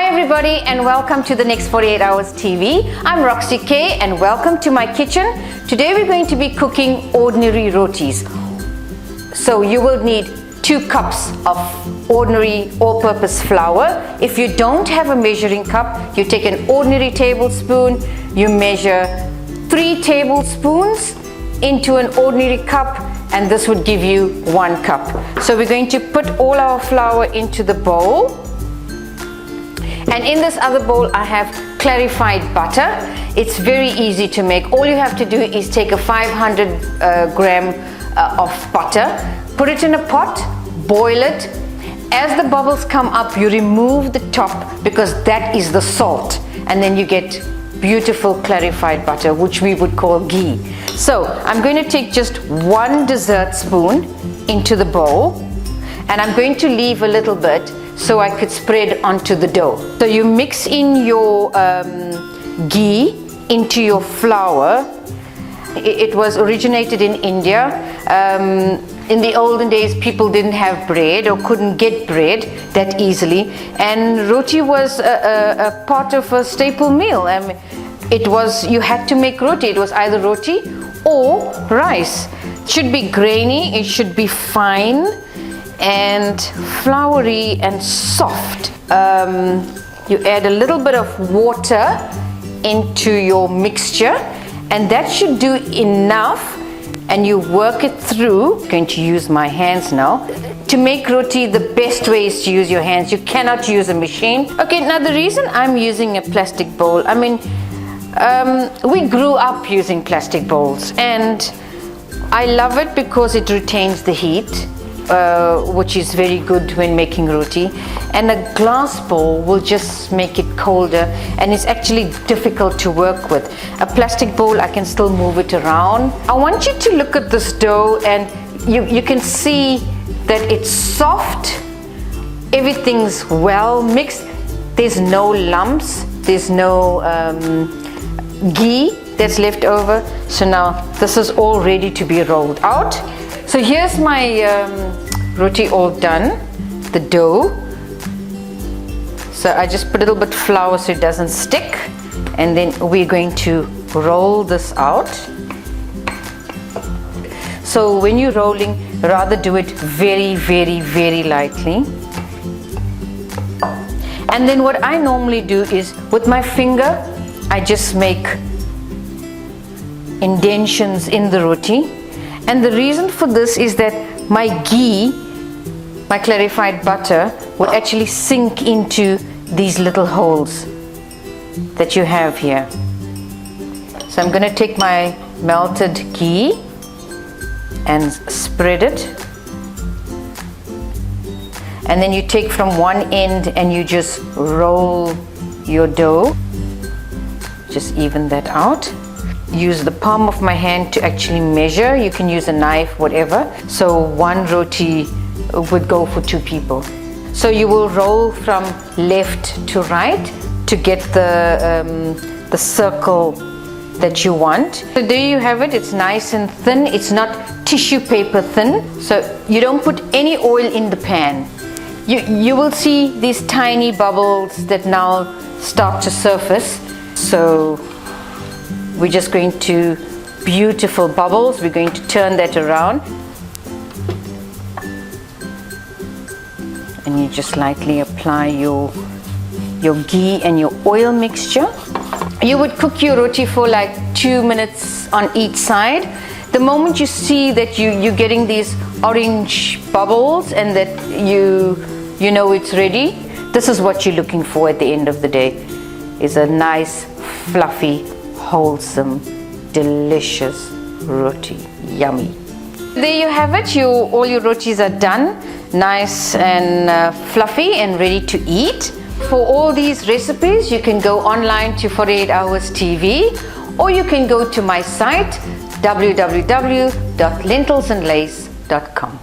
everybody, and welcome to the next 48 Hours TV. I'm Roxy K and welcome to my kitchen. Today we're going to be cooking ordinary rotis. So you will need 2 cups of ordinary all-purpose flour. If you don't have a measuring cup, you take an ordinary tablespoon, you measure 3 tablespoons into an ordinary cup, and this would give you 1 cup. So we're going to put all our flour into the bowl. And in this other bowl I have clarified butter. It's very easy to make. All you have to do is take a 500 gram of butter, put it in a pot, boil it. As the bubbles come up, you remove the top because that is the salt, and then you get beautiful clarified butter, which we would call ghee. So I'm going to take just 1 dessert spoon into the bowl, and I'm going to leave a little bit so I could spread onto the dough. So you mix in your ghee into your flour. It was originated in India. In the olden days, people didn't have bread or couldn't get bread that easily, and roti was a part of a staple meal. You had to make roti. It was either roti or rice. It should be grainy, it should be fine and floury and soft. You add a little bit of water into your mixture, and that should do enough, and you work it through. I'm going to use my hands now. To make roti, the best way is to use your hands. You cannot use a machine. Okay, now the reason I'm using a plastic bowl, we grew up using plastic bowls, and I love it because it retains the heat, which is very good when making roti, and a glass bowl will just make it colder, and it's actually difficult to work with. A plastic bowl, I can still move it around. I want you to look at this dough, and you can see that it's soft, everything's well mixed, there's no lumps, there's no ghee that's left over. So now this is all ready to be rolled out. So here's my roti all done, the dough. So I just put a little bit of flour so it doesn't stick, and then we're going to roll this out. So when you're rolling, rather do it very, very, very lightly. And then what I normally do is with my finger, I just make indentions in the roti. And the reason for this is that my ghee, my clarified butter, will actually sink into these little holes that you have here. So I'm going to take my melted ghee and spread it. And then you take from one end and you just roll your dough. Just even that out. Use the palm of my hand to actually measure. You can use a knife, whatever. So 1 roti would go for 2 people. So you will roll from left to right to get the circle that you want. So there you have it. It's nice and thin. It's not tissue paper thin. So you don't put any oil in the pan. You will see these tiny bubbles that now start to surface. So we're just going to, beautiful bubbles, we're going to turn that around, and you just lightly apply your ghee and your oil mixture. You would cook your roti for like 2 minutes on each side. The moment you see that you're getting these orange bubbles and that you know it's ready, this is what you're looking for at the end of the day, is a nice, fluffy, wholesome, delicious roti. Yummy. There you have it. All your rotis are done, nice and fluffy and ready to eat. For all these recipes, you can go online to 48 Hours TV, or you can go to my site www.lentelsandlace.com.